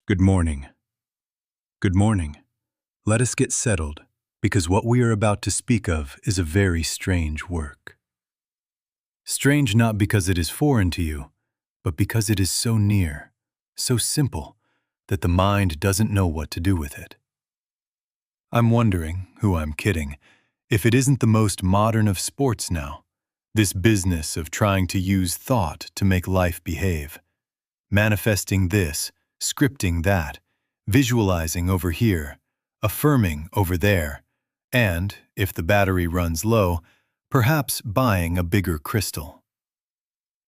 Good morning. Good morning. Let us get settled, because what we are about to speak of is a very strange work. Strange not because it is foreign to you, but because it is so near, so simple, that the mind doesn't know what to do with it. I'm wondering, who I'm kidding, if it isn't the most modern of sports now, this business of trying to use thought to make life behave, manifesting this, scripting that, visualizing over here, affirming over there, and, if the battery runs low, perhaps buying a bigger crystal.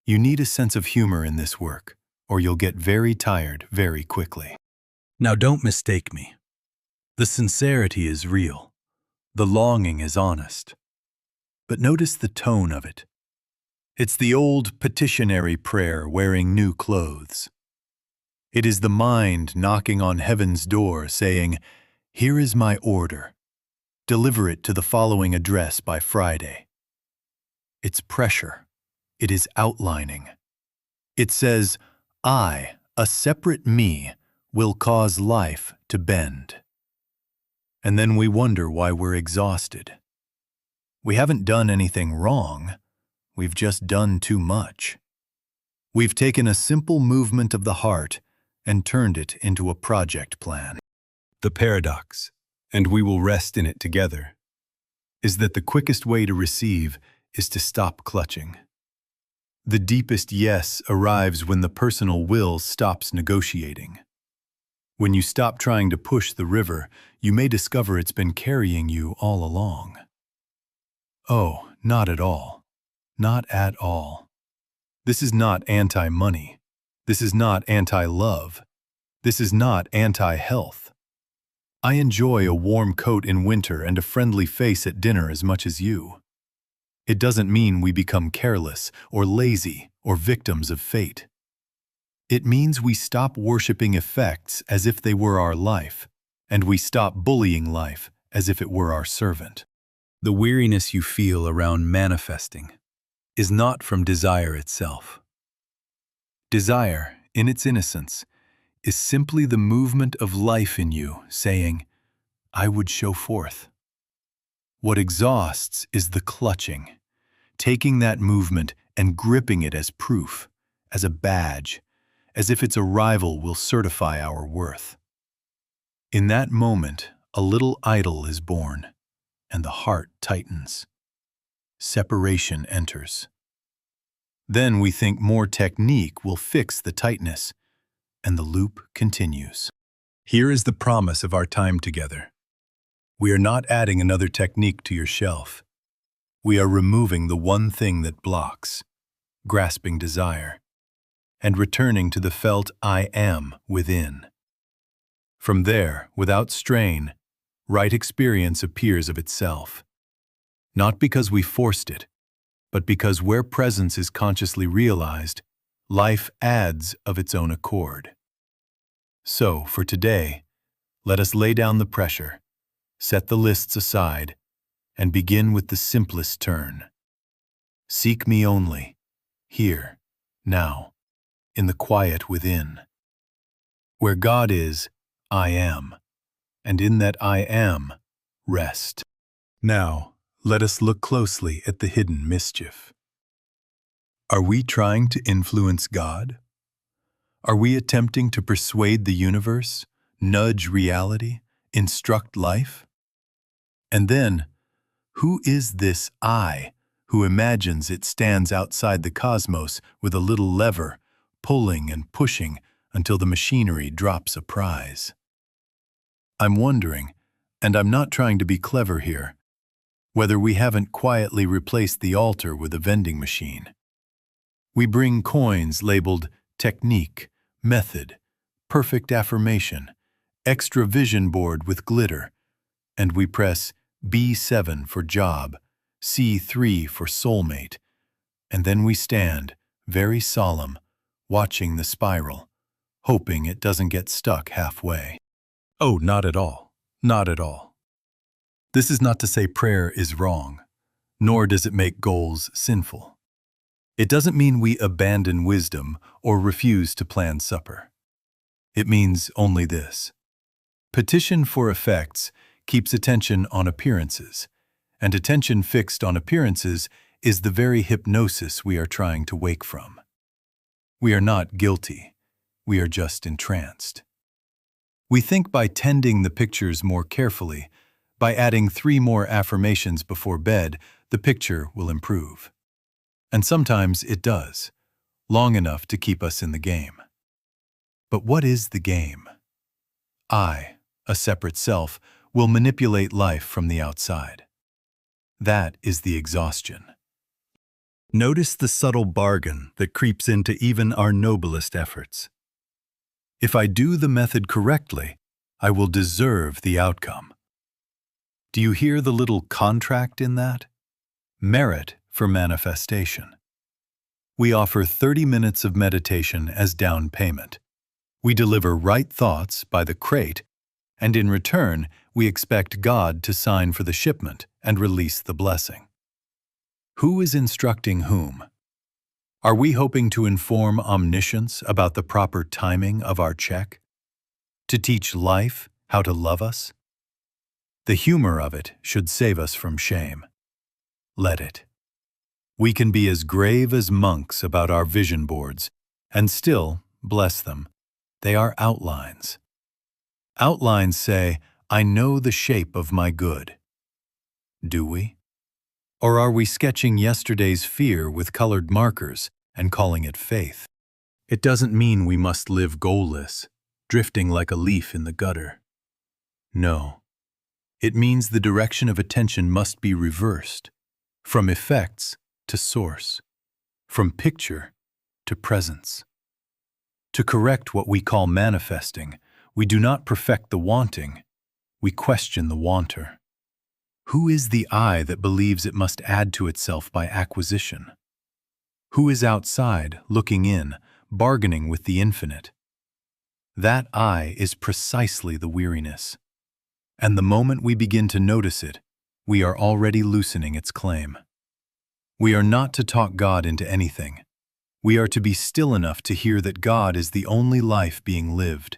You need a sense of humor in this work, or you'll get very tired very quickly. Now don't mistake me. The sincerity is real. The longing is honest. But notice the tone of it. It's the old petitionary prayer wearing new clothes. It is the mind knocking on heaven's door saying, "Here is my order. Deliver it to the following address by Friday." It's pressure. It is outlining. It says, I, a separate me, will cause life to bend. And then we wonder why we're exhausted. We haven't done anything wrong. We've just done too much. We've taken a simple movement of the heart and turned it into a project plan. The paradox, and we will rest in it together, is that the quickest way to receive is to stop clutching. The deepest yes arrives when the personal will stops negotiating. When you stop trying to push the river, you may discover it's been carrying you all along. Oh, not at all. Not at all. This is not anti-money. This is not anti-love. This is not anti-health. I enjoy a warm coat in winter and a friendly face at dinner as much as you. It doesn't mean we become careless or lazy or victims of fate. It means we stop worshiping effects as if they were our life, and we stop bullying life as if it were our servant. The weariness you feel around manifesting is not from desire itself. Desire, in its innocence, is simply the movement of life in you saying, I would show forth. What exhausts is the clutching, taking that movement and gripping it as proof, as a badge, as if its arrival will certify our worth. In that moment, a little idol is born, and the heart tightens. Separation enters. Then we think more technique will fix the tightness, and the loop continues. Here is the promise of our time together. We are not adding another technique to your shelf. We are removing the one thing that blocks, grasping desire, and returning to the felt I am within. From there, without strain, right experience appears of itself. Not because we forced it, but because where presence is consciously realized, life adds of its own accord. So, for today, let us lay down the pressure, set the lists aside, and begin with the simplest turn. Seek me only, here, now, in the quiet within. Where God is, I am, and in that I am, rest. Now, let us look closely at the hidden mischief. Are we trying to influence God? Are we attempting to persuade the universe, nudge reality, instruct life? And then, who is this I who imagines it stands outside the cosmos with a little lever, pulling and pushing until the machinery drops a prize? I'm wondering, and I'm not trying to be clever here, whether we haven't quietly replaced the altar with a vending machine. We bring coins labeled technique, method, perfect affirmation, extra vision board with glitter, and we press B7 for job, C3 for soulmate, and then we stand, very solemn, watching the spiral, hoping it doesn't get stuck halfway. Oh, not at all. Not at all. This is not to say prayer is wrong, nor does it make goals sinful. It doesn't mean we abandon wisdom or refuse to plan supper. It means only this. Petition for effects keeps attention on appearances, and attention fixed on appearances is the very hypnosis we are trying to wake from. We are not guilty. We are just entranced. We think by tending the pictures more carefully, by adding 3 more affirmations before bed, the picture will improve. And sometimes it does, long enough to keep us in the game. But what is the game? I, a separate self, will manipulate life from the outside. That is the exhaustion. Notice the subtle bargain that creeps into even our noblest efforts. If I do the method correctly, I will deserve the outcome. Do you hear the little contract in that? Merit for manifestation. We offer 30 minutes of meditation as down payment. We deliver right thoughts by the crate, and in return, we expect God to sign for the shipment and release the blessing. Who is instructing whom? Are we hoping to inform omniscience about the proper timing of our check? To teach life how to love us? The humor of it should save us from shame. Let it. We can be as grave as monks about our vision boards, and still, bless them, they are outlines. Outlines say, I know the shape of my good. Do we? Or are we sketching yesterday's fear with colored markers and calling it faith? It doesn't mean we must live goalless, drifting like a leaf in the gutter. No. It means the direction of attention must be reversed, from effects to source, from picture to presence. To correct what we call manifesting, we do not perfect the wanting, we question the wanter. Who is the I that believes it must add to itself by acquisition? Who is outside, looking in, bargaining with the infinite? That I is precisely the weariness. And the moment we begin to notice it, we are already loosening its claim. We are not to talk God into anything. We are to be still enough to hear that God is the only life being lived,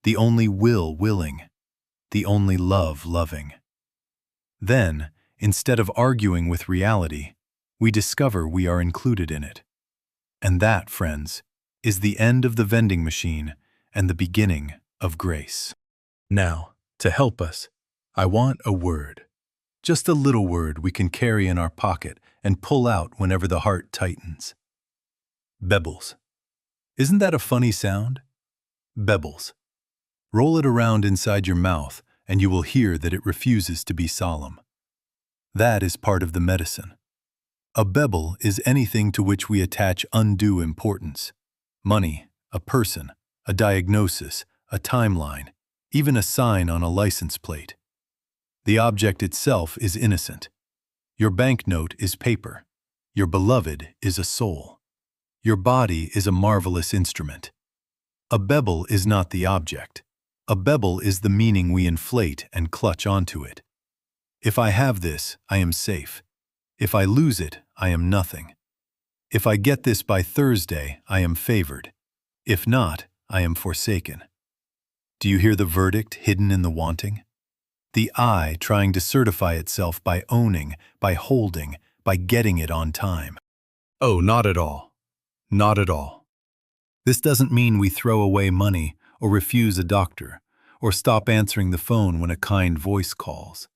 the only will willing, the only love loving. Then, instead of arguing with reality, we discover we are included in it. And that, friends, is the end of the vending machine and the beginning of grace. Now, to help us, I want a word. Just a little word we can carry in our pocket and pull out whenever the heart tightens. BEBELS. Isn't that a funny sound? BEBELS. Roll it around inside your mouth and you will hear that it refuses to be solemn. That is part of the medicine. A bebel is anything to which we attach undue importance. Money, a person, a diagnosis, a timeline, even a sign on a license plate. The object itself is innocent. Your banknote is paper. Your beloved is a soul. Your body is a marvelous instrument. A bebel is not the object. A bebel is the meaning we inflate and clutch onto it. If I have this, I am safe. If I lose it, I am nothing. If I get this by Thursday, I am favored. If not, I am forsaken. Do you hear the verdict hidden in the wanting? The I trying to certify itself by owning, by holding, by getting it on time. Oh, not at all. Not at all. This doesn't mean we throw away money or refuse a doctor or stop answering the phone when a kind voice calls.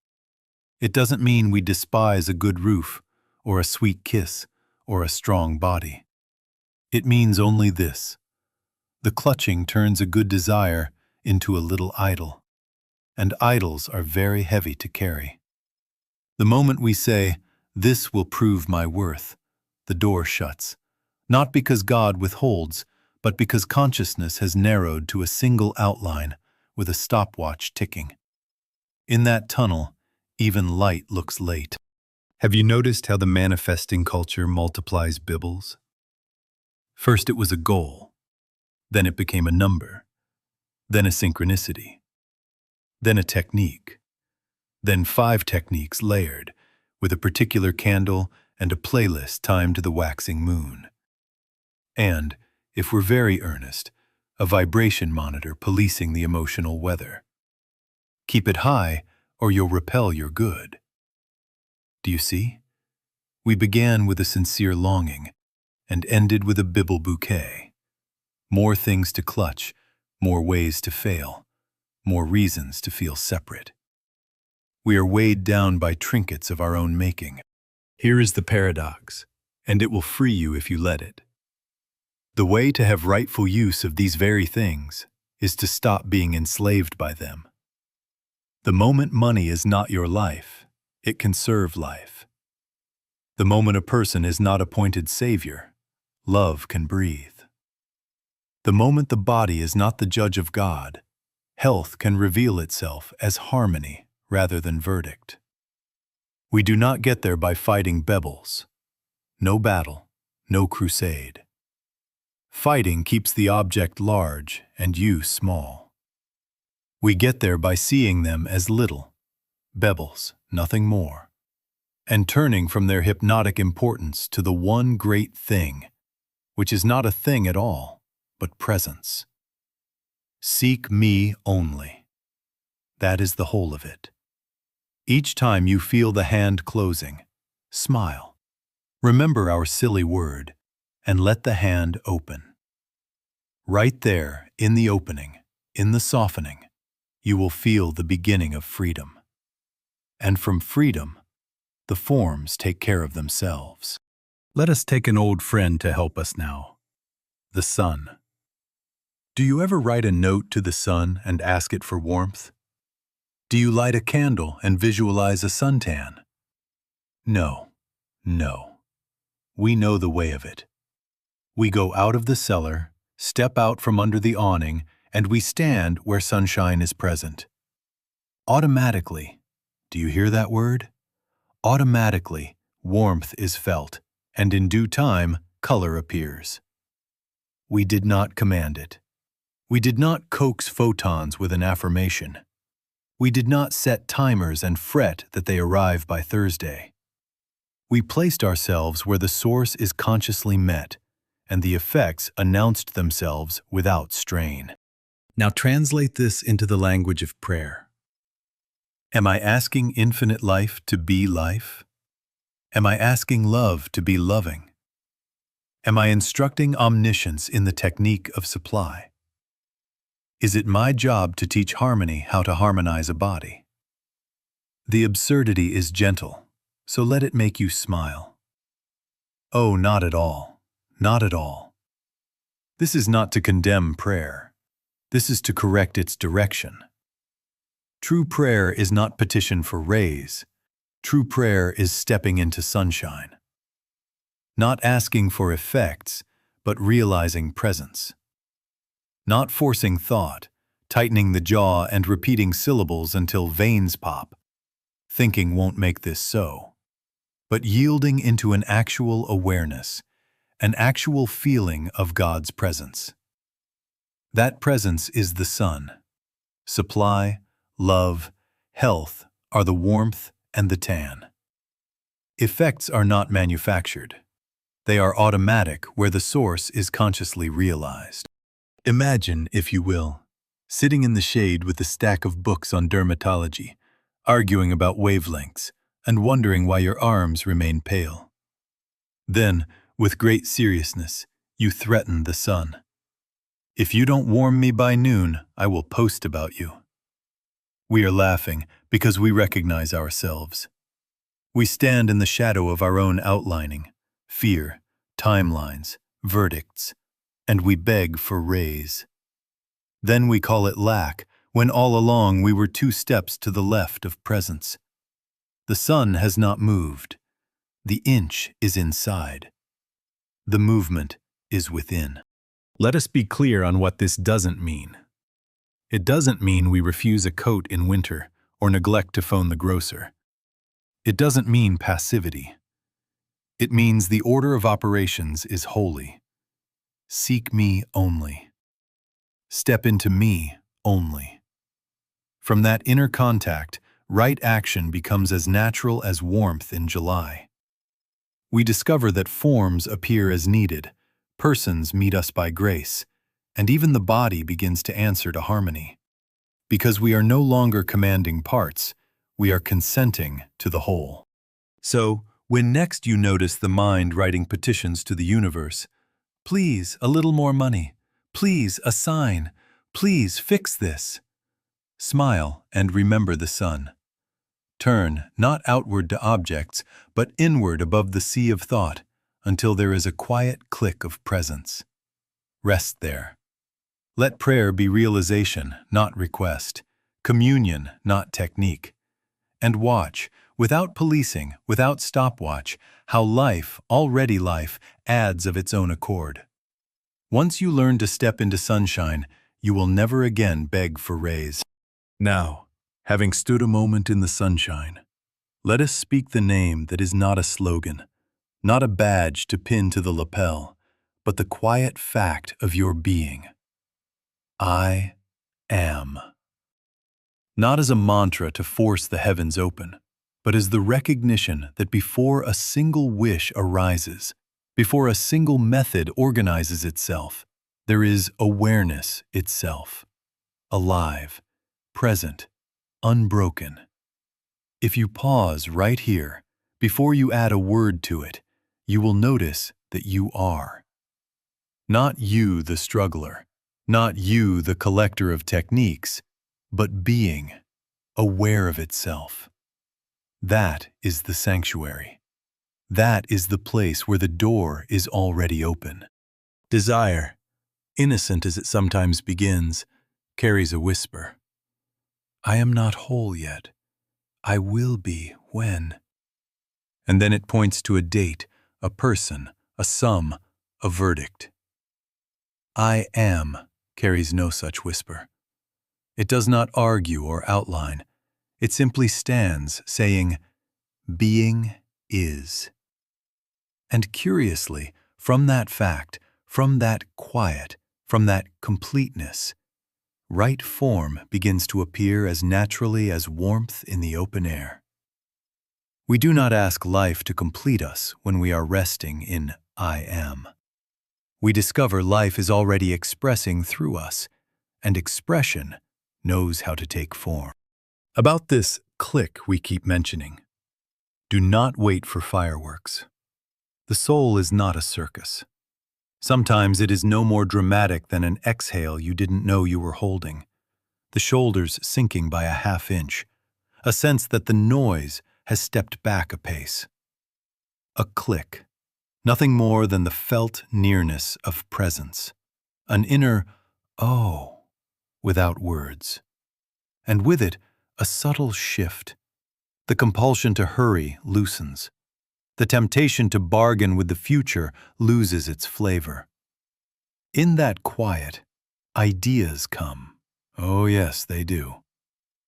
It doesn't mean we despise a good roof or a sweet kiss or a strong body. It means only this. The clutching turns a good desire into a little idol, and idols are very heavy to carry. The moment we say, "This will prove my worth," the door shuts, not because God withholds, but because consciousness has narrowed to a single outline with a stopwatch ticking. In that tunnel, even light looks late. Have you noticed how the manifesting culture multiplies bibbles? First it was a goal, then it became a number, then a synchronicity, then a technique, then 5 techniques layered, with a particular candle and a playlist timed to the waxing moon. And, if we're very earnest, a vibration monitor policing the emotional weather. Keep it high, or you'll repel your good. Do you see? We began with a sincere longing and ended with a bibble bouquet. More things to clutch, more ways to fail, more reasons to feel separate. We are weighed down by trinkets of our own making. Here is the paradox, and it will free you if you let it. The way to have rightful use of these very things is to stop being enslaved by them. The moment money is not your life, it can serve life. The moment a person is not appointed savior, love can breathe. The moment the body is not the judge of God, health can reveal itself as harmony rather than verdict. We do not get there by fighting BEBELS. No battle, no crusade. Fighting keeps the object large and you small. We get there by seeing them as little, BEBELS, nothing more, and turning from their hypnotic importance to the one great thing, which is not a thing at all, but presence. Seek me only. That is the whole of it. Each time you feel the hand closing, smile. Remember our silly word, and let the hand open. Right there, in the opening, in the softening, you will feel the beginning of freedom. And from freedom, the forms take care of themselves. Let us take an old friend to help us now. The sun. Do you ever write a note to the sun and ask it for warmth? Do you light a candle and visualize a suntan? No, no. We know the way of it. We go out of the cellar, step out from under the awning, and we stand where sunshine is present. Automatically, do you hear that word? Automatically, warmth is felt, and in due time, color appears. We did not command it. We did not coax photons with an affirmation. We did not set timers and fret that they arrive by Thursday. We placed ourselves where the source is consciously met, and the effects announced themselves without strain. Now translate this into the language of prayer. Am I asking infinite life to be life? Am I asking love to be loving? Am I instructing omniscience in the technique of supply? Is it my job to teach harmony how to harmonize a body? The absurdity is gentle, so let it make you smile. Oh, not at all, not at all. This is not to condemn prayer. This is to correct its direction. True prayer is not petition for rays. True prayer is stepping into sunshine. Not asking for effects, but realizing presence. Not forcing thought, tightening the jaw and repeating syllables until veins pop. Thinking won't make this so. But yielding into an actual awareness, an actual feeling of God's presence. That presence is the sun. Supply, love, health are the warmth and the tan. Effects are not manufactured. They are automatic where the source is consciously realized. Imagine, if you will, sitting in the shade with a stack of books on dermatology, arguing about wavelengths, and wondering why your arms remain pale. Then, with great seriousness, you threaten the sun. If you don't warm me by noon, I will post about you. We are laughing because we recognize ourselves. We stand in the shadow of our own outlining, fear, timelines, verdicts, and we beg for rays. Then we call it lack, when all along we were 2 steps to the left of presence. The sun has not moved. The inch is inside. The movement is within. Let us be clear on what this doesn't mean. It doesn't mean we refuse a coat in winter or neglect to phone the grocer. It doesn't mean passivity. It means the order of operations is holy. Seek me only. Step into me only. From that inner contact, right action becomes as natural as warmth in July. We discover that forms appear as needed, persons meet us by grace, and even the body begins to answer to harmony. Because we are no longer commanding parts, we are consenting to the whole. So, when next you notice the mind writing petitions to the universe, please, a little more money, please, a sign, please, fix this, smile and remember the sun. Turn not outward to objects, but inward above the sea of thought, until there is a quiet click of presence. Rest there. Let prayer be realization, not request, communion, not technique. And watch, without policing, without stopwatch, how life, already life, adds of its own accord. Once you learn to step into sunshine, you will never again beg for rays. Now, having stood a moment in the sunshine, let us speak the name that is not a slogan, not a badge to pin to the lapel, but the quiet fact of your being. I am. Not as a mantra to force the heavens open, but as the recognition that before a single wish arises, before a single method organizes itself, there is awareness itself, alive, present, unbroken. If you pause right here, before you add a word to it, you will notice that you are. Not you the struggler, not you the collector of techniques, but being, aware of itself. That is the sanctuary. That is the place where the door is already open. Desire, innocent as it sometimes begins, carries a whisper. I am not whole yet. I will be when. And then it points to a date, a person, a sum, a verdict. I am carries no such whisper. It does not argue or outline. It simply stands, saying, being is. And curiously, from that fact, from that quiet, from that completeness, right form begins to appear as naturally as warmth in the open air. We do not ask life to complete us when we are resting in I am. We discover life is already expressing through us, and expression knows how to take form. About this click we keep mentioning, do not wait for fireworks. The soul is not a circus. Sometimes it is no more dramatic than an exhale you didn't know you were holding, the shoulders sinking by a half inch, a sense that the noise has stepped back a pace. A click, nothing more than the felt nearness of presence, an inner, oh, without words. And with it, a subtle shift. The compulsion to hurry loosens. The temptation to bargain with the future loses its flavor. In that quiet, ideas come. Oh yes, they do.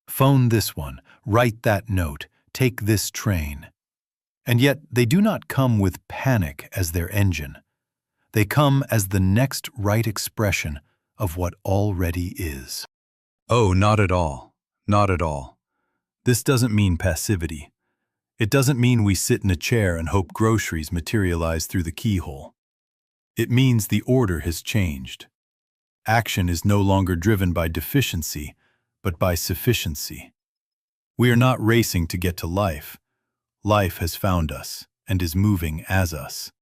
Phone this one, write that note, take this train. And yet they do not come with panic as their engine. They come as the next right expression of what already is. Oh, not at all. Not at all. This doesn't mean passivity. It doesn't mean we sit in a chair and hope groceries materialize through the keyhole. It means the order has changed. Action is no longer driven by deficiency, but by sufficiency. We are not racing to get to life. Life has found us and is moving as us.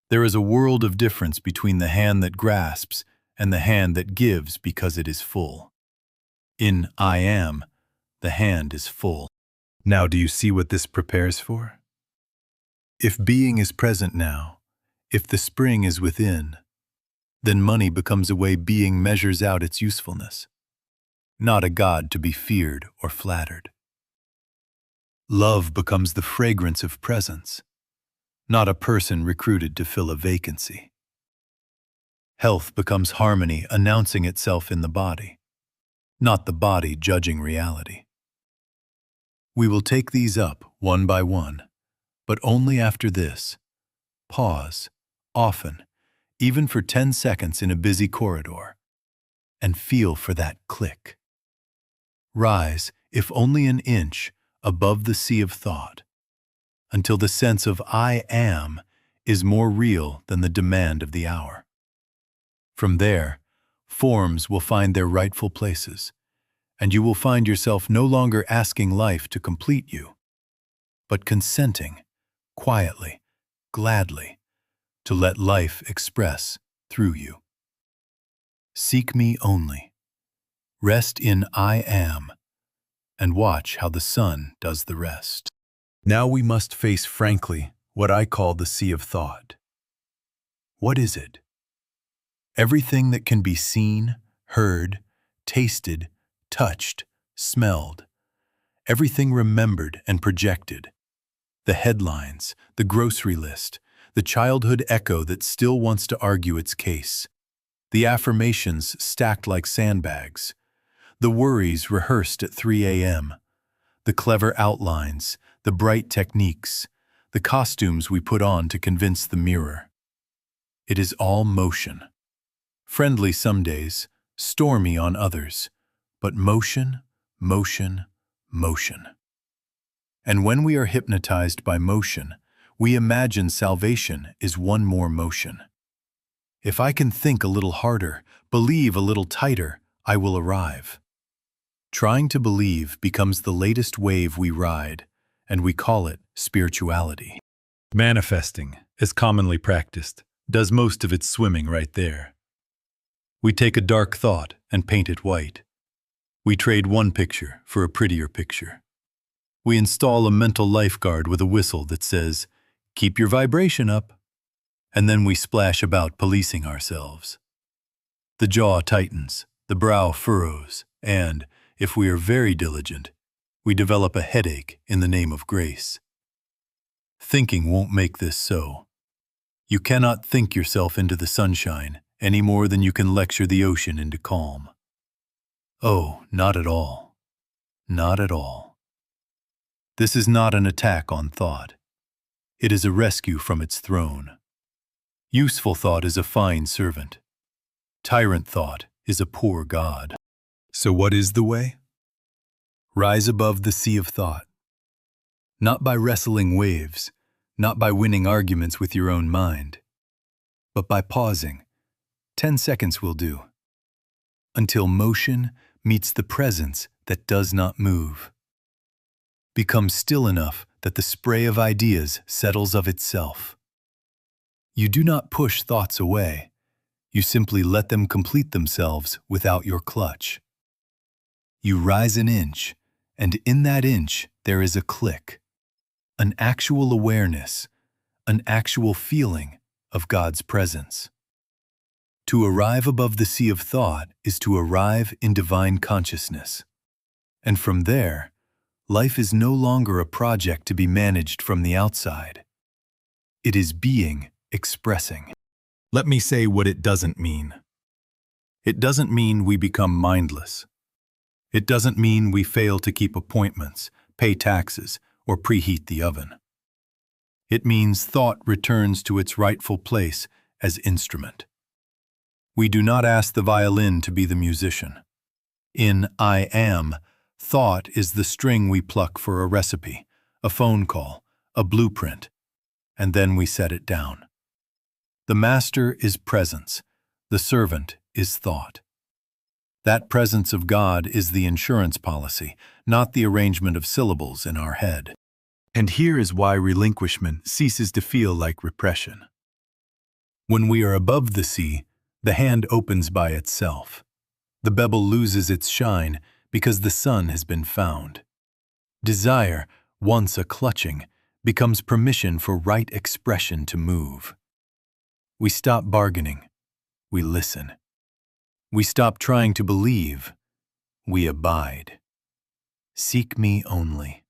There is a world of difference between the hand that grasps and the hand that gives because it is full. In I am, the hand is full. Now do you see what this prepares for? If being is present now, if the spring is within, then money becomes a way being measures out its usefulness, not a god to be feared or flattered. Love becomes the fragrance of presence, not a person recruited to fill a vacancy. Health becomes harmony announcing itself in the body, not the body judging reality. We will take these up one by one, but only after this. Pause, often, even for 10 seconds in a busy corridor, and feel for that click. Rise, if only an inch, above the sea of thought, until the sense of I am is more real than the demand of the hour. From there, forms will find their rightful places, and you will find yourself no longer asking life to complete you, but consenting, quietly, gladly, to let life express through you. Seek me only. Rest in I am, and watch how the sun does the rest. Now we must face frankly what I call the sea of thought. What is it? Everything that can be seen, heard, tasted, touched, smelled. Everything remembered and projected. The headlines, the grocery list, the childhood echo that still wants to argue its case. The affirmations stacked like sandbags. The worries rehearsed at 3 a.m. The clever outlines, the bright techniques, the costumes we put on to convince the mirror. It is all motion. Friendly some days, stormy on others, but motion, motion, motion. And when we are hypnotized by motion, we imagine salvation is one more motion. If I can think a little harder, believe a little tighter, I will arrive. Trying to believe becomes the latest wave we ride, and we call it spirituality. Manifesting, as commonly practiced, does most of its swimming right there. We take a dark thought and paint it white. We trade one picture for a prettier picture. We install a mental lifeguard with a whistle that says, "Keep your vibration up." And then we splash about policing ourselves. The jaw tightens, the brow furrows, and, if we are very diligent, we develop a headache in the name of grace. Thinking won't make this so. You cannot think yourself into the sunshine any more than you can lecture the ocean into calm. Oh, not at all. Not at all. This is not an attack on thought. It is a rescue from its throne. Useful thought is a fine servant. Tyrant thought is a poor god. So what is the way? Rise above the sea of thought. Not by wrestling waves, not by winning arguments with your own mind, but by pausing. 10 seconds will do. Until motion meets the presence that does not move. Become still enough that the spray of ideas settles of itself. You do not push thoughts away. You simply let them complete themselves without your clutch. You rise an inch, and in that inch there is a click, an actual awareness, an actual feeling of God's presence. To arrive above the sea of thought is to arrive in divine consciousness. And from there, life is no longer a project to be managed from the outside. It is being expressing. Let me say what it doesn't mean. It doesn't mean we become mindless. It doesn't mean we fail to keep appointments, pay taxes, or preheat the oven. It means thought returns to its rightful place as instrument. We do not ask the violin to be the musician. In I am, thought is the string we pluck for a recipe, a phone call, a blueprint, and then we set it down. The master is presence, the servant is thought. That presence of God is the insurance policy, not the arrangement of syllables in our head. And here is why relinquishment ceases to feel like repression. When we are above the sea, the hand opens by itself. The bevel loses its shine because the sun has been found. Desire, once a clutching, becomes permission for right expression to move. We stop bargaining. We listen. We stop trying to believe. We abide. Seek me only.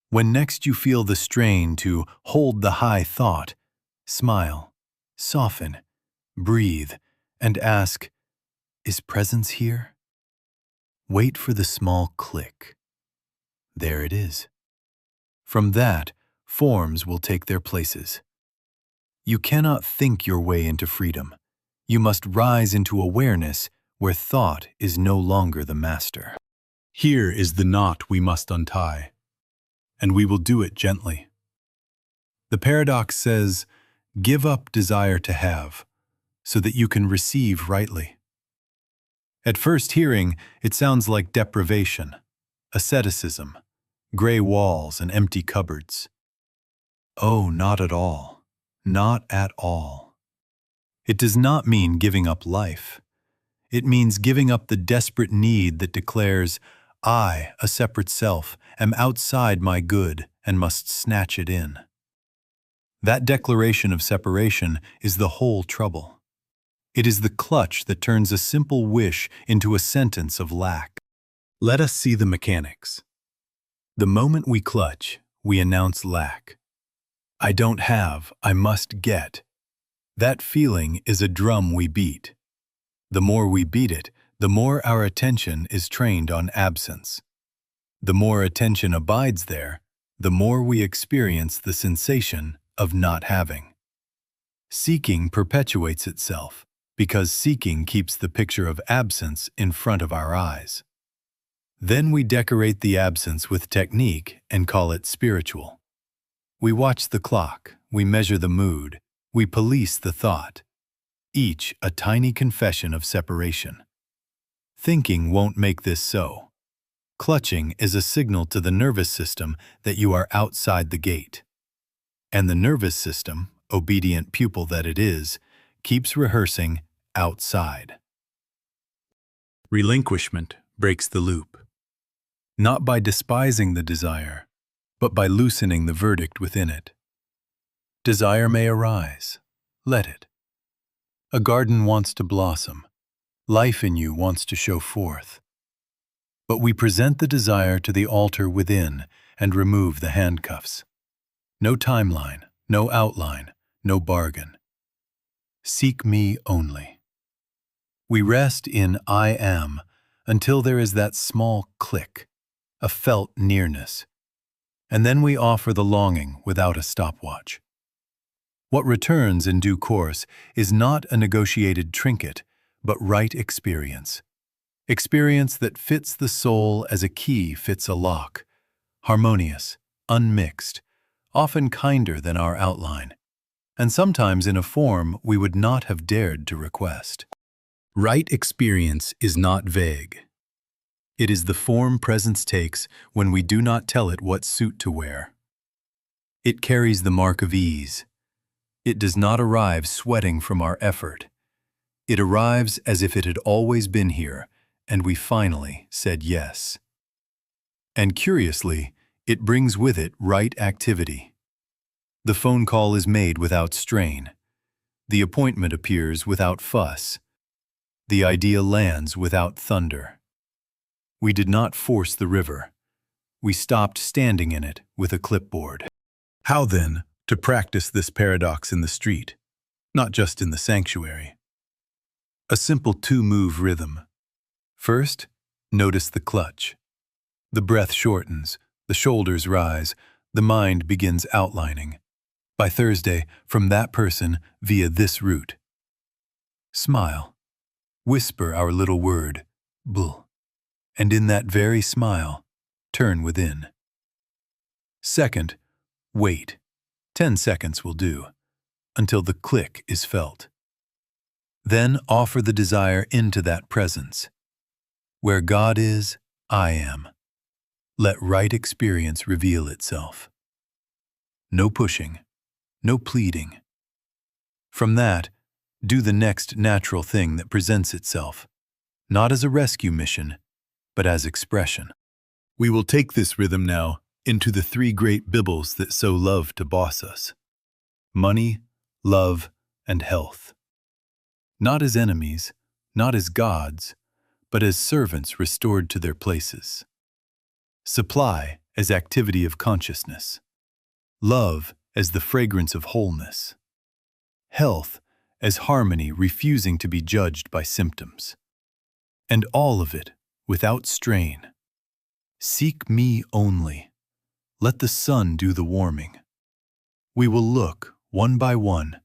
When next you feel the strain to hold the high thought, smile, soften, breathe, and ask, "Is presence here?" Wait for the small click. There it is. From that, forms will take their places. You cannot think your way into freedom. You must rise into awareness where thought is no longer the master. Here is the knot we must untie, and we will do it gently. The paradox says, give up desire to have, so that you can receive rightly. At first hearing, it sounds like deprivation, asceticism, gray walls and empty cupboards. Oh, not at all. Not at all. It does not mean giving up life. It means giving up the desperate need that declares, I, a separate self, am outside my good and must snatch it in. That declaration of separation is the whole trouble. It is the clutch that turns a simple wish into a sentence of lack. Let us see the mechanics. The moment we clutch, we announce lack. I don't have, I must get. That feeling is a drum we beat. The more we beat it, the more our attention is trained on absence. The more attention abides there, the more we experience the sensation of not having. Seeking perpetuates itself, because seeking keeps the picture of absence in front of our eyes. Then we decorate the absence with technique and call it spiritual. We watch the clock, we measure the mood, we police the thought, each a tiny confession of separation. Thinking won't make this so. Clutching is a signal to the nervous system that you are outside the gate. And the nervous system, obedient pupil that it is, keeps rehearsing outside. Relinquishment breaks the loop. Not by despising the desire, but by loosening the verdict within it. Desire may arise. Let it. A garden wants to blossom. Life in you wants to show forth. But we present the desire to the altar within and remove the handcuffs. No timeline, no outline, no bargain. Seek me only. We rest in I am until there is that small click, a felt nearness, and then we offer the longing without a stopwatch. What returns in due course is not a negotiated trinket, but right experience. Experience that fits the soul as a key fits a lock, harmonious, unmixed, often kinder than our outline, and sometimes in a form we would not have dared to request. Right experience is not vague. It is the form presence takes when we do not tell it what suit to wear. It carries the mark of ease. It does not arrive sweating from our effort. It arrives as if it had always been here, and we finally said yes. And curiously, it brings with it right activity. The phone call is made without strain. The appointment appears without fuss. The idea lands without thunder. We did not force the river. We stopped standing in it with a clipboard. How then to practice this paradox in the street, not just in the sanctuary? A simple two-move rhythm. First, notice the clutch. The breath shortens, the shoulders rise, the mind begins outlining. By Thursday, from that person via this route. Smile. Whisper our little word, bull. And in that very smile, turn within. Second, wait. 10 seconds will do, until the click is felt. Then offer the desire into that presence. Where God is, I am. Let right experience reveal itself. No pushing, no pleading. From that, do the next natural thing that presents itself, not as a rescue mission, but as expression. We will take this rhythm now into the three great BEBELS that so love to boss us: money, love, and health. Not as enemies, not as gods, but as servants restored to their places. Supply as activity of consciousness. Love as the fragrance of wholeness. Health as harmony refusing to be judged by symptoms. And all of it without strain. Seek me only. Let the sun do the warming. We will look, one by one,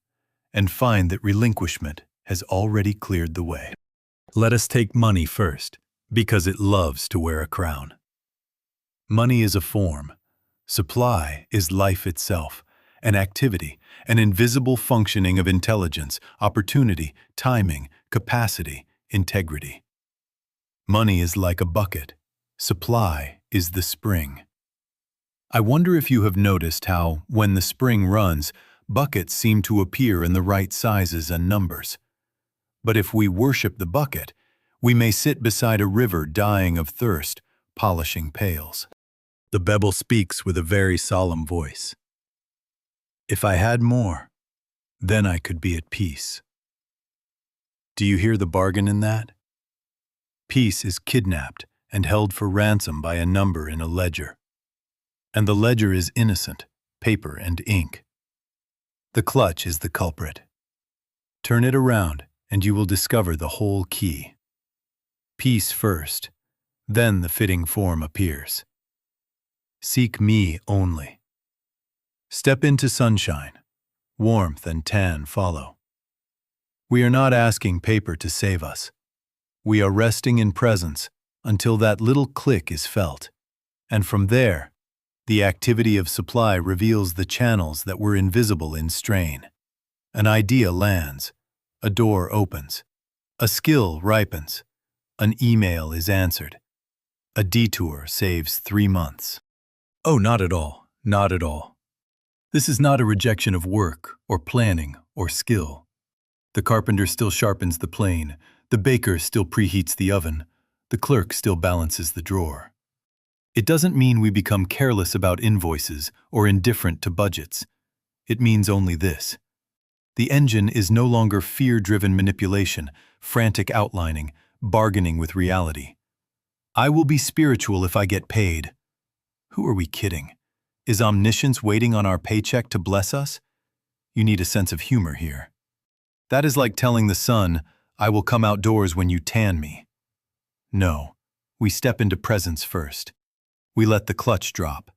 and find that relinquishment has already cleared the way. Let us take money first, because it loves to wear a crown. Money is a form. Supply is life itself, an activity, an invisible functioning of intelligence, opportunity, timing, capacity, integrity. Money is like a bucket. Supply is the spring. I wonder if you have noticed how, when the spring runs, buckets seem to appear in the right sizes and numbers. But if we worship the bucket, we may sit beside a river dying of thirst, polishing pails. The Bebel speaks with a very solemn voice. If I had more, then I could be at peace. Do you hear the bargain in that? Peace is kidnapped and held for ransom by a number in a ledger. And the ledger is innocent, paper and ink. The clutch is the culprit. Turn it around, and you will discover the whole key. Peace first, then the fitting form appears. Seek me only. Step into sunshine. Warmth and tan follow. We are not asking paper to save us. We are resting in presence until that little click is felt, and from there, the activity of supply reveals the channels that were invisible in strain. An idea lands, a door opens, a skill ripens, an email is answered, a detour saves 3 months. Oh, not at all, not at all. This is not a rejection of work or planning or skill. The carpenter still sharpens the plane, the baker still preheats the oven, the clerk still balances the drawer. It doesn't mean we become careless about invoices or indifferent to budgets. It means only this. The engine is no longer fear-driven manipulation, frantic outlining, bargaining with reality. I will be spiritual if I get paid. Who are we kidding? Is omniscience waiting on our paycheck to bless us? You need a sense of humor here. That is like telling the sun, I will come outdoors when you tan me. No, we step into presence first. We let the clutch drop.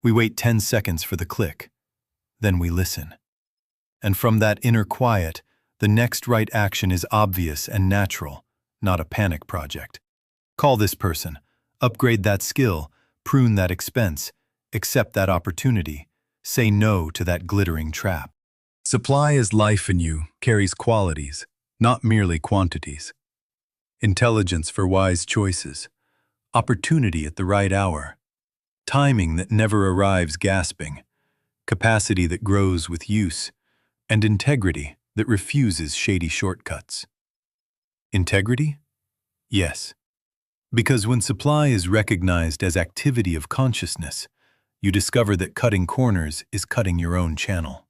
We wait 10 seconds for the click. Then we listen. And from that inner quiet, the next right action is obvious and natural, not a panic project. Call this person, upgrade that skill, prune that expense, accept that opportunity, say no to that glittering trap. Supply as life in you carries qualities, not merely quantities. Intelligence for wise choices, opportunity at the right hour, timing that never arrives gasping, capacity that grows with use, and integrity that refuses shady shortcuts. Integrity? Yes. Because when supply is recognized as activity of consciousness, you discover that cutting corners is cutting your own channel.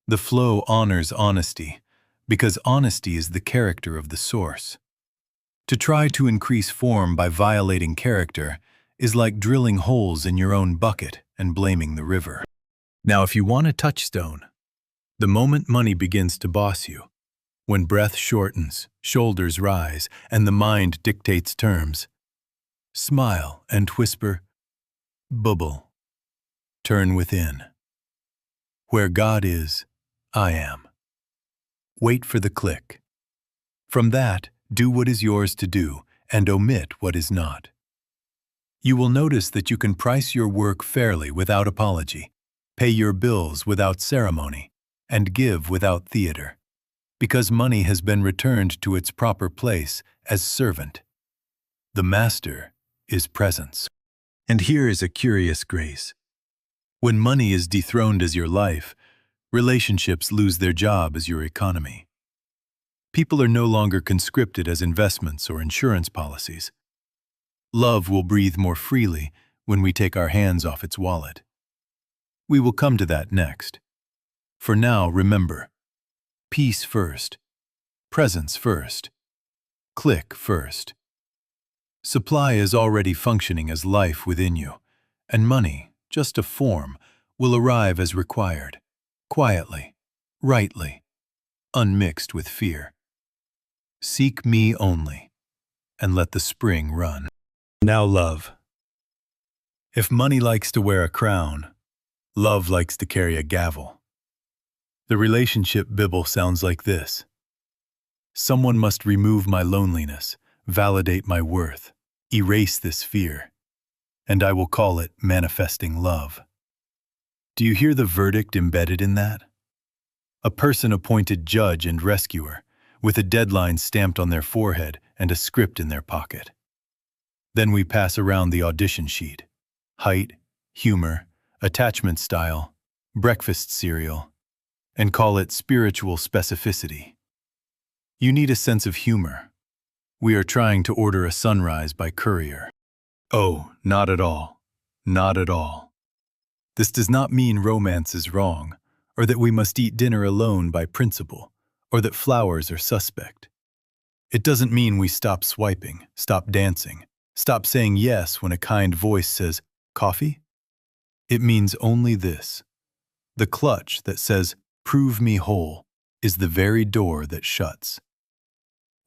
The flow honors honesty, because honesty is the character of the source. To try to increase form by violating character is like drilling holes in your own bucket and blaming the river. Now, if you want a touchstone, the moment money begins to boss you, when breath shortens, shoulders rise, and the mind dictates terms, smile and whisper, bubble. Turn within. Where God is, I am. Wait for the click. From that, do what is yours to do and omit what is not. You will notice that you can price your work fairly without apology, pay your bills without ceremony, and give without theater, because money has been returned to its proper place as servant. The master is presence. And here is a curious grace. When money is dethroned as your life, relationships lose their job as your economy. People are no longer conscripted as investments or insurance policies. Love will breathe more freely when we take our hands off its wallet. We will come to that next. For now, remember, peace first, presence first, click first. Supply is already functioning as life within you, and money, just a form, will arrive as required, quietly, rightly, unmixed with fear. Seek me only, and let the spring run. Now love. If money likes to wear a crown, love likes to carry a gavel. The relationship Bible sounds like this. Someone must remove my loneliness, validate my worth, erase this fear, and I will call it manifesting love. Do you hear the verdict embedded in that? A person appointed judge and rescuer, with a deadline stamped on their forehead and a script in their pocket. Then we pass around the audition sheet: height, humor, attachment style, breakfast cereal, and call it spiritual specificity. You need a sense of humor. We are trying to order a sunrise by courier. Oh, not at all. Not at all. This does not mean romance is wrong, or that we must eat dinner alone by principle, or that flowers are suspect. It doesn't mean we stop swiping, stop dancing, stop saying yes when a kind voice says, "Coffee?" It means only this: the clutch that says, "Prove me whole," is the very door that shuts.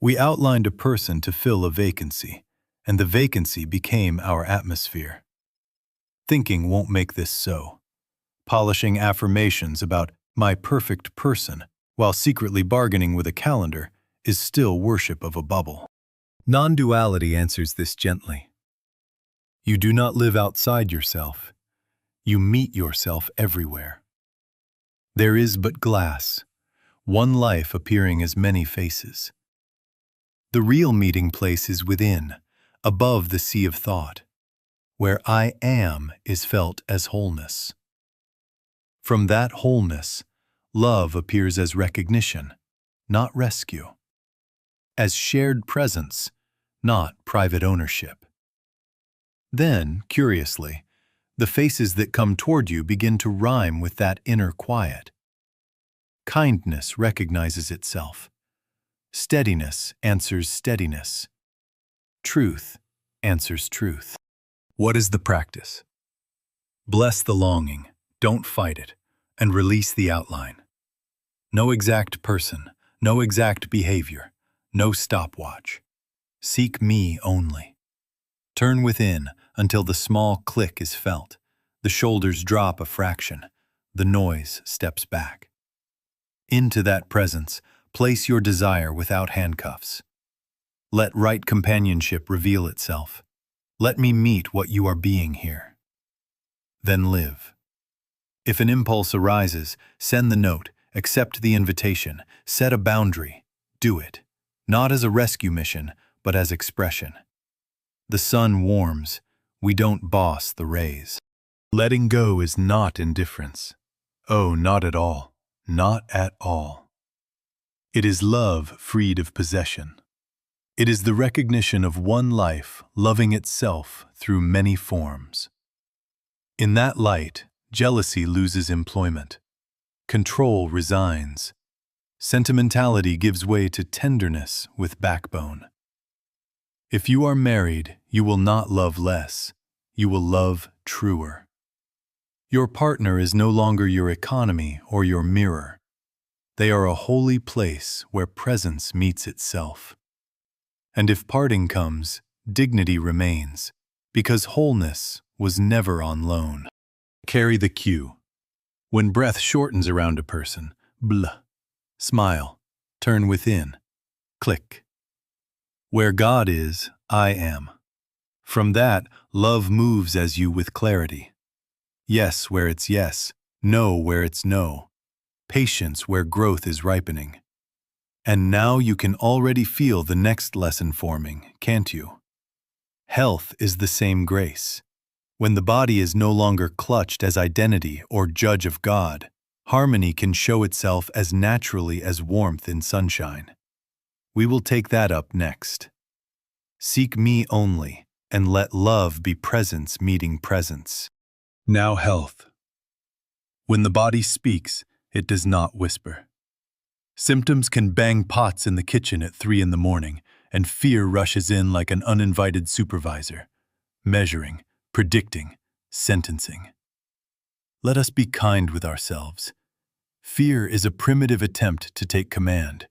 We outlined a person to fill a vacancy, and the vacancy became our atmosphere. Thinking won't make this so. Polishing affirmations about my perfect person while secretly bargaining with a calendar is still worship of a bubble. Non-duality answers this gently. You do not live outside yourself. You meet yourself everywhere. There is but glass, one life appearing as many faces. The real meeting place is within, above the sea of thought, where I am is felt as wholeness. From that wholeness, love appears as recognition, not rescue, as shared presence, not private ownership. Then, curiously, the faces that come toward you begin to rhyme with that inner quiet. Kindness recognizes itself. Steadiness answers steadiness. Truth answers truth. What is the practice? Bless the longing, don't fight it, and release the outline. No exact person, no exact behavior, no stopwatch. Seek me only. Turn within until the small click is felt, the shoulders drop a fraction, the noise steps back. Into that presence, place your desire without handcuffs. Let right companionship reveal itself. Let me meet what you are being here. Then live. If an impulse arises, send the note, accept the invitation, set a boundary, do it. Not as a rescue mission, but as expression. The sun warms, we don't boss the rays. Letting go is not indifference. Oh, not at all. Not at all. It is love freed of possession. It is the recognition of one life loving itself through many forms. In that light, jealousy loses employment. Control resigns. Sentimentality gives way to tenderness with backbone. If you are married, you will not love less. You will love truer. Your partner is no longer your economy or your mirror. They are a holy place where presence meets itself. And if parting comes, dignity remains, because wholeness was never on loan. Carry the cue. When breath shortens around a person, blah. Smile. Turn within. Click. Where God is, I am. From that, love moves as you with clarity. Yes where it's yes, no where it's no. Patience where growth is ripening. And now you can already feel the next lesson forming, can't you? Health is the same grace. When the body is no longer clutched as identity or judge of God, harmony can show itself as naturally as warmth in sunshine. We will take that up next. Seek me only, and let love be presence meeting presence. Now health. When the body speaks, it does not whisper. Symptoms can bang pots in the kitchen at 3 a.m, and fear rushes in like an uninvited supervisor, measuring, predicting, sentencing. Let us be kind with ourselves. Fear is a primitive attempt to take command.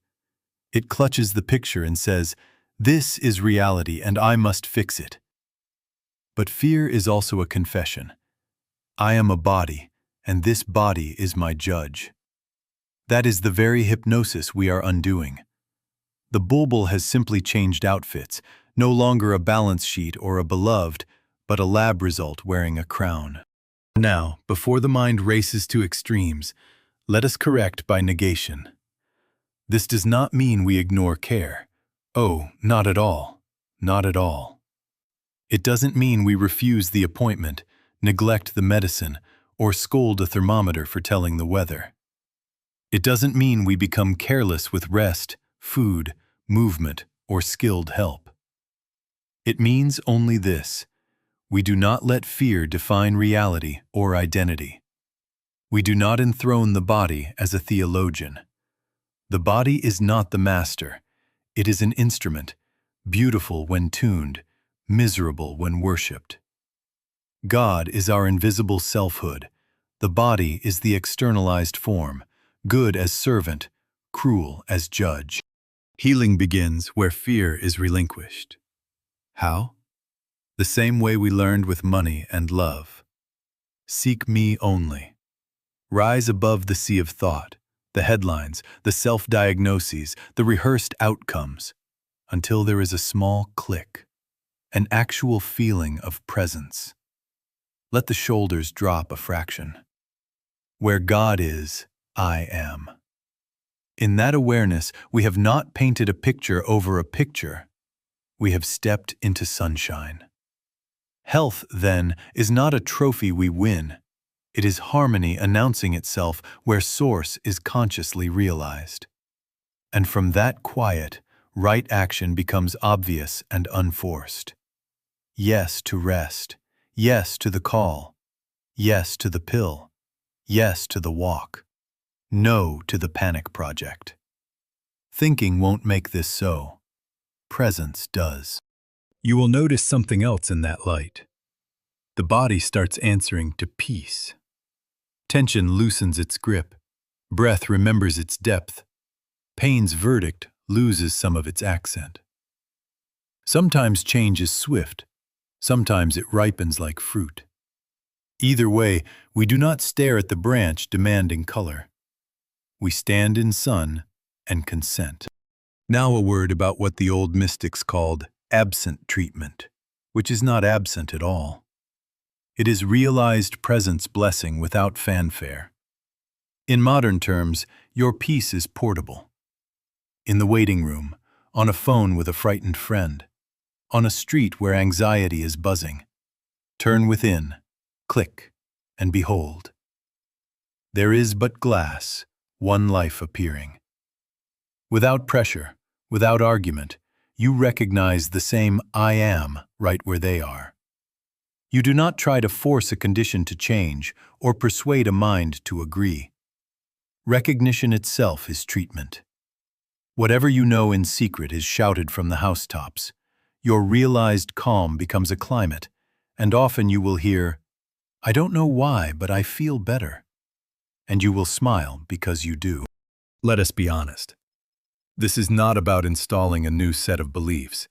It clutches the picture and says, "This is reality and I must fix it." But fear is also a confession. I am a body, and this body is my judge. That is the very hypnosis we are undoing. The bulbul has simply changed outfits, no longer a balance sheet or a beloved, but a lab result wearing a crown. Now, before the mind races to extremes, let us correct by negation. This does not mean we ignore care. Oh, not at all. Not at all. It doesn't mean we refuse the appointment, neglect the medicine, or scold a thermometer for telling the weather. It doesn't mean we become careless with rest, food, movement, or skilled help. It means only this: we do not let fear define reality or identity. We do not enthrone the body as a theologian. The body is not the master. It is an instrument, beautiful when tuned, miserable when worshipped. God is our invisible selfhood. The body is the externalized form, good as servant, cruel as judge. Healing begins where fear is relinquished. How? The same way we learned with money and love. Seek me only. Rise above the sea of thought, the headlines, the self-diagnoses, the rehearsed outcomes, until there is a small click, an actual feeling of presence. Let the shoulders drop a fraction. Where God is, I am. In that awareness, we have not painted a picture over a picture. We have stepped into sunshine. Health, then, is not a trophy we win. It is harmony announcing itself where source is consciously realized. And from that quiet, right action becomes obvious and unforced. Yes to rest. Yes to the call. Yes to the pill. Yes to the walk. No to the panic project. Thinking won't make this so. Presence does. You will notice something else in that light. The body starts answering to peace. Tension loosens its grip. Breath remembers its depth. Pain's verdict loses some of its accent. Sometimes change is swift. Sometimes it ripens like fruit. Either way, we do not stare at the branch demanding color. We stand in sun and consent. Now a word about what the old mystics called absent treatment, which is not absent at all. It is realized presence blessing without fanfare. In modern terms, your peace is portable. In the waiting room, on a phone with a frightened friend, on a street where anxiety is buzzing. Turn within, click, and behold. There is but glass, one life appearing. Without pressure, without argument, you recognize the same I am right where they are. You do not try to force a condition to change or persuade a mind to agree. Recognition itself is treatment. Whatever you know in secret is shouted from the housetops. Your realized calm becomes a climate, and often you will hear, "I don't know why, but I feel better." And you will smile because you do. Let us be honest. This is not about installing a new set of beliefs.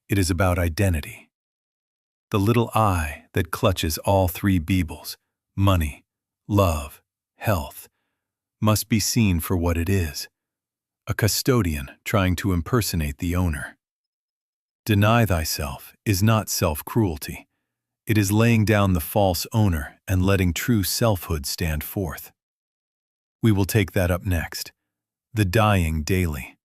It is about identity. The little I that clutches all three BEBELS, money, love, health, must be seen for what it is: a custodian trying to impersonate the owner. Deny thyself is not self-cruelty. It is laying down the false owner and letting true selfhood stand forth. We will take that up next, the dying daily,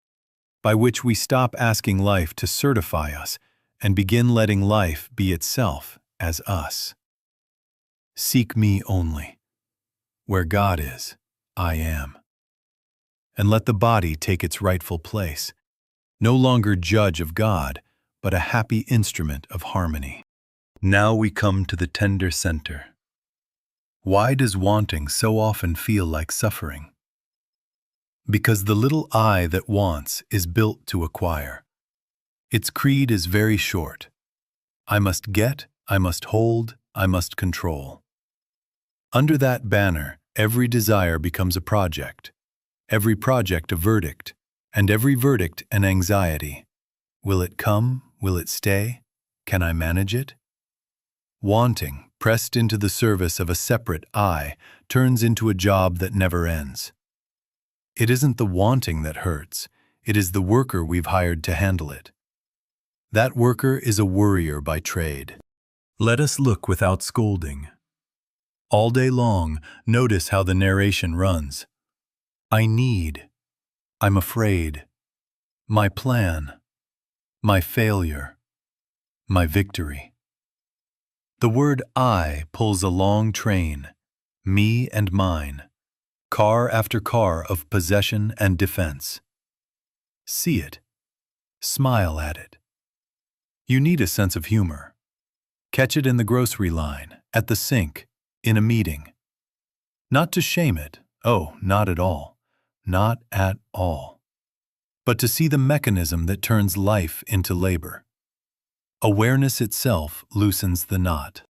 by which we stop asking life to certify us and begin letting life be itself as us. Seek me only. Where God is, I am. And let the body take its rightful place, no longer judge of God, but a happy instrument of harmony. Now we come to the tender center. Why does wanting so often feel like suffering? Because the little I that wants is built to acquire. Its creed is very short. I must get, I must hold, I must control. Under that banner, every desire becomes a project, every project a verdict, and every verdict an anxiety. Will it come? Will it stay? Can I manage it? Wanting, pressed into the service of a separate I, turns into a job that never ends. It isn't the wanting that hurts, it is the worker we've hired to handle it. That worker is a worrier by trade. Let us look without scolding. All day long, notice how the narration runs. I need. I'm afraid. My plan. my failure, my victory. The word I pulls a long train, me and mine, car after car of possession and defense. See it. Smile at it. You need a sense of humor. Catch it in the grocery line, at the sink, in a meeting. Not to shame it, oh, not at all, not at all. But to see the mechanism that turns life into labor. Awareness itself loosens the knot.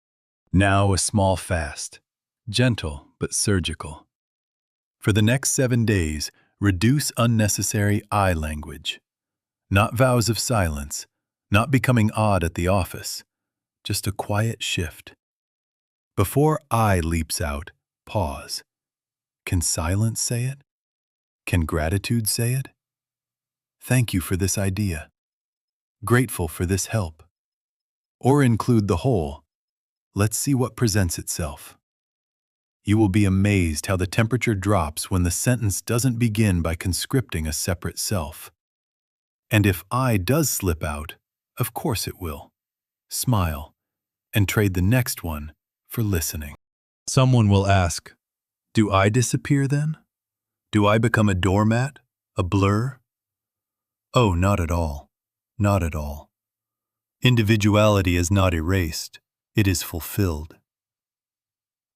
Now a small fast, gentle but surgical. For the next 7 days, reduce unnecessary I language. Not vows of silence, not becoming odd at the office, just a quiet shift. Before I leaps out, pause. Can silence say it? Can gratitude say it? Thank you for this idea. Grateful for this help. Or include the whole. Let's see what presents itself. You will be amazed how the temperature drops when the sentence doesn't begin by conscripting a separate self. And if I does slip out, of course it will. Smile, and trade the next one for listening. Someone will ask, do I disappear then? Do I become a doormat, a blur? Oh, not at all, not at all. Individuality is not erased, it is fulfilled.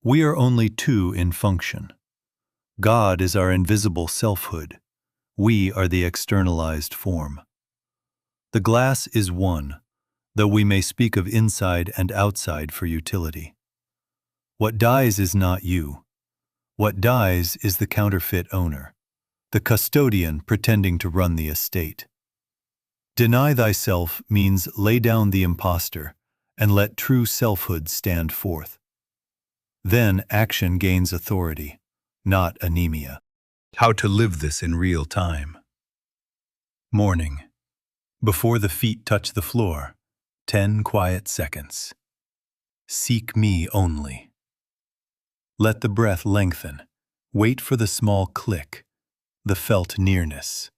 We are only two in function. God is our invisible selfhood. We are the externalized form. The glass is one, though we may speak of inside and outside for utility. What dies is not you. What dies is the counterfeit owner, the custodian pretending to run the estate. Deny thyself means lay down the impostor and let true selfhood stand forth. Then action gains authority, not anemia. How to live this in real time. Morning. Before the feet touch the floor, 10 quiet seconds. Seek me only. Let the breath lengthen. Wait for the small click, the felt nearness.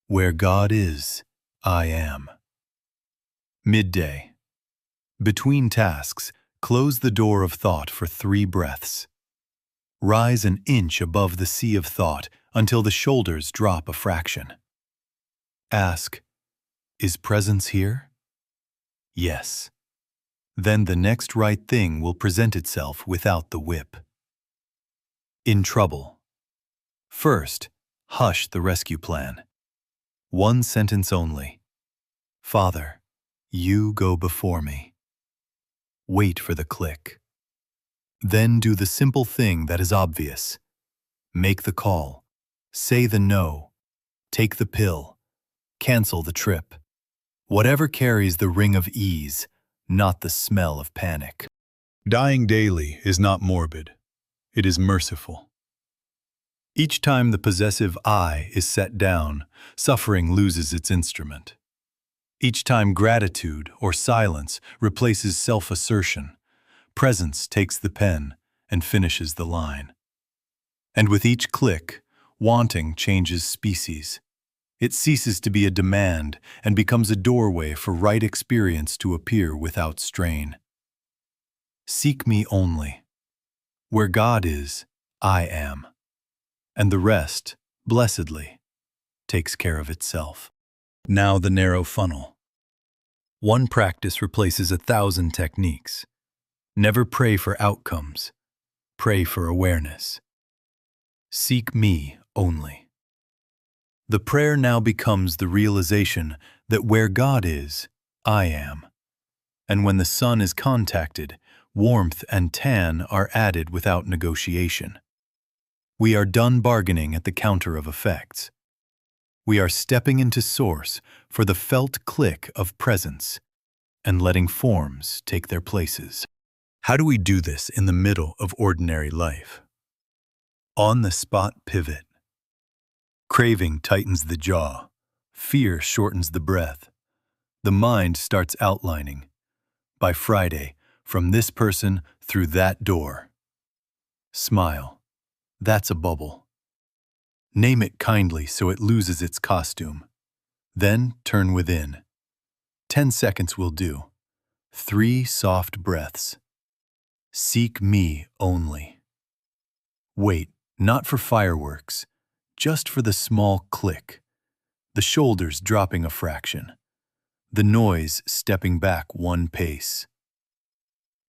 Where God is, I am. Midday. Between tasks, close the door of thought for 3 breaths. Rise an inch above the sea of thought until the shoulders drop a fraction. Ask, is presence here? Yes. Then the next right thing will present itself without the whip. In trouble. First, hush the rescue plan. 1 sentence only. Father, you go before me. Wait for the click. Then do the simple thing that is obvious. Make the call. Say the no. Take the pill. Cancel the trip. Whatever carries the ring of ease, not the smell of panic. Dying daily is not morbid. It is merciful. Each time the possessive I is set down, suffering loses its instrument. Each time gratitude or silence replaces self-assertion, presence takes the pen and finishes the line. And with each click, wanting changes species. It ceases to be a demand and becomes a doorway for right experience to appear without strain. Seek me only. Where God is, I am. And the rest, blessedly, takes care of itself. Now the narrow funnel. 1 practice replaces 1,000 techniques. Never pray for outcomes. Pray for awareness. Seek me only. The prayer now becomes the realization that where God is, I am. And when the sun is contacted, warmth and tan are added without negotiation. We are done bargaining at the counter of effects. We are stepping into source for the felt click of presence and letting forms take their places. How do we do this in the middle of ordinary life? On-the-spot pivot. Craving tightens the jaw. Fear shortens the breath. The mind starts outlining. By Friday, from this person through that door. Smile. That's a bubble. Name it kindly so it loses its costume. Then turn within. 10 seconds will do. 3 soft breaths. Seek me only. Wait, not for fireworks, just for the small click. The shoulders dropping a fraction. The noise stepping back 1 pace.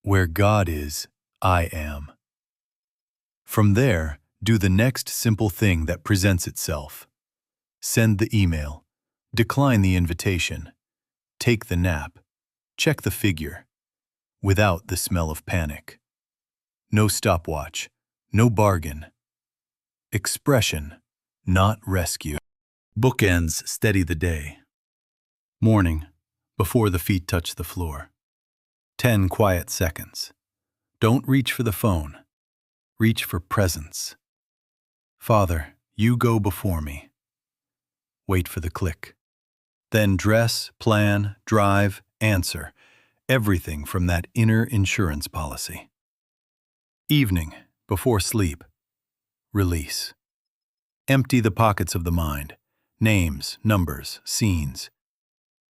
Where God is, I am. From there, do the next simple thing that presents itself. Send the email. Decline the invitation. Take the nap. Check the figure. Without the smell of panic. No stopwatch. No bargain. Expression, not rescue. Bookends steady the day. Morning, before the feet touch the floor. 10 quiet seconds. Don't reach for the phone. Reach for presence. Father, you go before me. Wait for the click. Then dress, plan, drive, answer. Everything from that inner insurance policy. Evening, before sleep. Release. Empty the pockets of the mind. Names, numbers, scenes.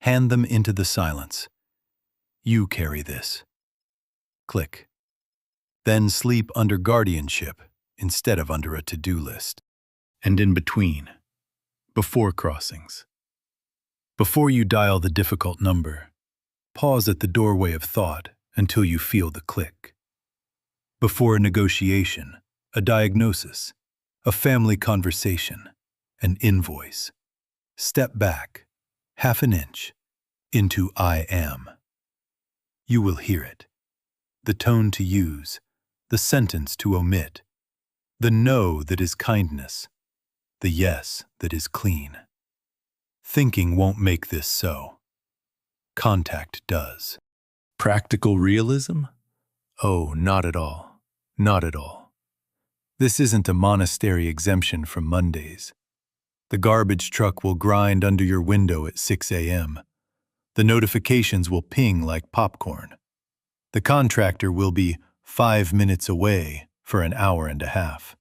Hand them into the silence. You carry this. Click. Then sleep under guardianship instead of under a to-do list. And in between, before crossings. Before you dial the difficult number, pause at the doorway of thought until you feel the click. Before a negotiation, a diagnosis, a family conversation, an invoice. Step back, half an inch, into I am. You will hear it. The tone to use, the sentence to omit, the no that is kindness, the yes that is clean. Thinking won't make this so. Contact does. Practical realism? Oh, not at all. Not at all. This isn't a monastery exemption from Mondays. The garbage truck will grind under your window at 6 a.m. The notifications will ping like popcorn. The contractor will be 5 minutes away for an hour and a half.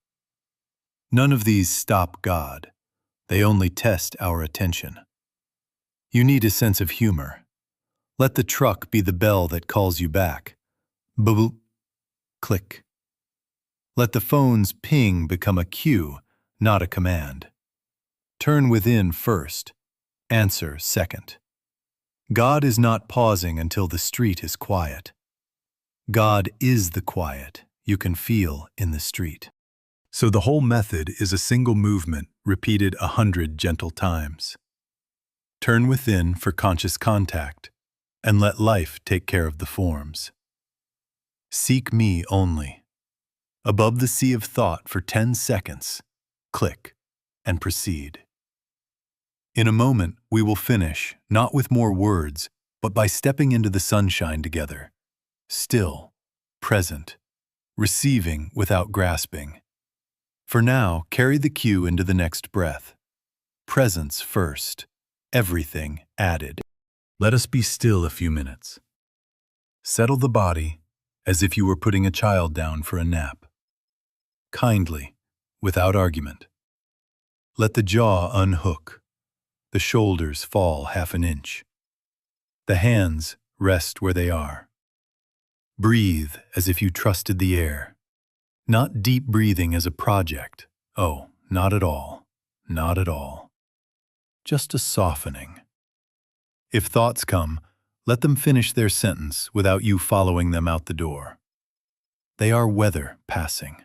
None of these stop God. They only test our attention. You need a sense of humor. Let the truck be the bell that calls you back. Boop, click. Let the phone's ping become a cue, not a command. Turn within first. Answer second. God is not pausing until the street is quiet. God is the quiet you can feel in the street. So the whole method is a single movement repeated 100 gentle times. Turn within for conscious contact, and let life take care of the forms. Seek me only. Above the sea of thought for 10 seconds, click, and proceed. In a moment, we will finish, not with more words, but by stepping into the sunshine together. Still, present, receiving without grasping. For now, carry the cue into the next breath. Presence first, everything added. Let us be still a few minutes. Settle the body as if you were putting a child down for a nap. Kindly, without argument. Let the jaw unhook, the shoulders fall half an inch. The hands rest where they are. Breathe as if you trusted the air. Not deep breathing as a project. Oh, not at all. Not at all. Just a softening. If thoughts come, let them finish their sentence without you following them out the door. They are weather passing.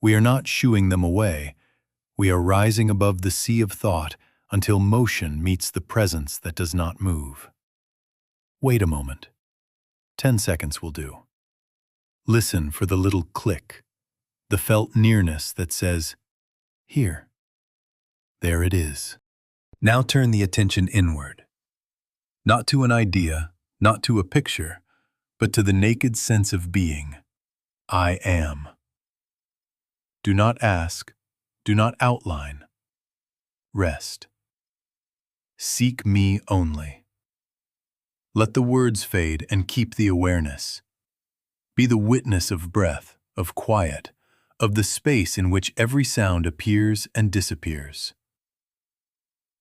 We are not shooing them away. We are rising above the sea of thought until motion meets the presence that does not move. Wait a moment. 10 seconds will do. Listen for the little click, the felt nearness that says, here. There it is. Now turn the attention inward. Not to an idea, not to a picture, but to the naked sense of being. I am. Do not ask, do not outline. Rest. Seek me only. Let the words fade and keep the awareness. Be the witness of breath, of quiet, of the space in which every sound appears and disappears.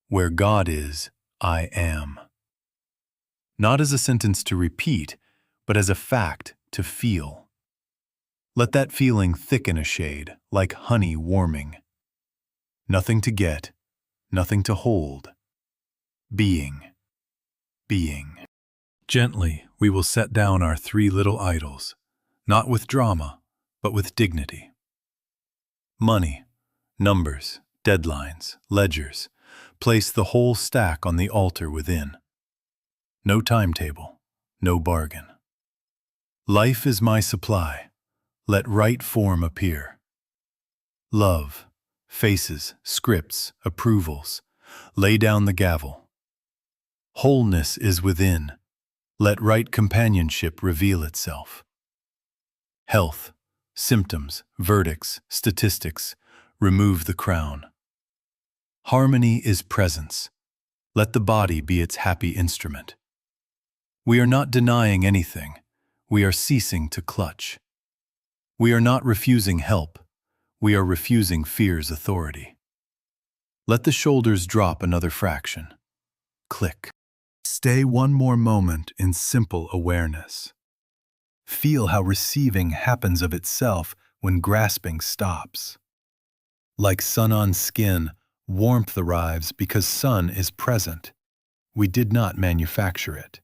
Where God is, I am. not as a sentence to repeat, but as a fact to feel. Let that feeling thicken a shade, like honey warming. Nothing to get, nothing to hold. Being. Being. Gently, we will set down our three little idols, not with drama, but with dignity. Money, numbers, deadlines, ledgers, place the whole stack on the altar within. No timetable, no bargain. Life is my supply, let right form appear. Love, faces, scripts, approvals, lay down the gavel. Wholeness is within, let right companionship reveal itself. Health, symptoms, verdicts, statistics, remove the crown. Harmony is presence, let the body be its happy instrument. We are not denying anything, we are ceasing to clutch. We are not refusing help, we are refusing fear's authority. Let the shoulders drop another fraction. Click. Stay one more moment in simple awareness. Feel how receiving happens of itself when grasping stops. Like sun on skin, warmth arrives because sun is present. We did not manufacture it.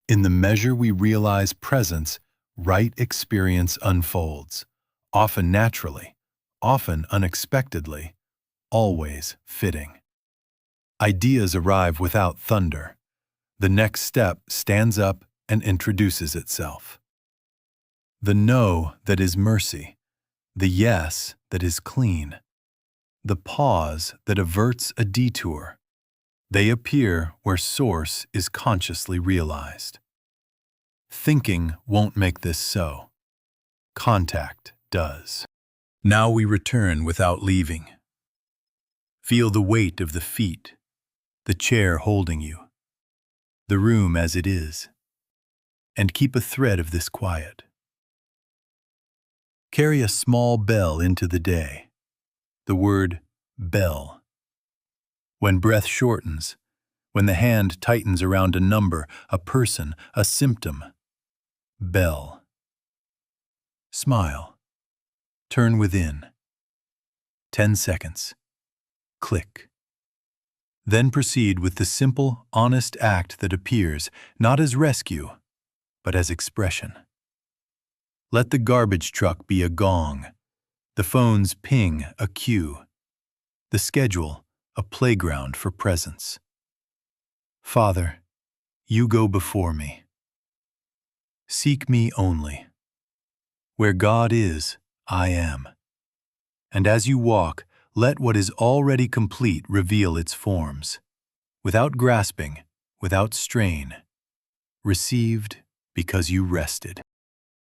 In the measure we realize presence, right experience unfolds, often naturally, often unexpectedly, always fitting. Ideas arrive without thunder. The next step stands up and introduces itself. The no that is mercy, the yes that is clean, the pause that averts a detour, they appear where source is consciously realized. Thinking won't make this so. Contact does. Now we return without leaving. Feel the weight of the feet, the chair holding you, the room as it is, and keep a thread of this quiet. Carry a small bell into the day, the word bell. When breath shortens, when the hand tightens around a number, a person, a symptom, bell. Smile. Turn within. 10 seconds. Click. Then proceed with the simple, honest act that appears not as rescue, but as expression. Let the garbage truck be a gong, the phone's ping a cue, the schedule a playground for presence. Father, you go before me. Seek me only. Where God is, I am. And as you walk, let what is already complete reveal its forms, without grasping, without strain, received because you rested.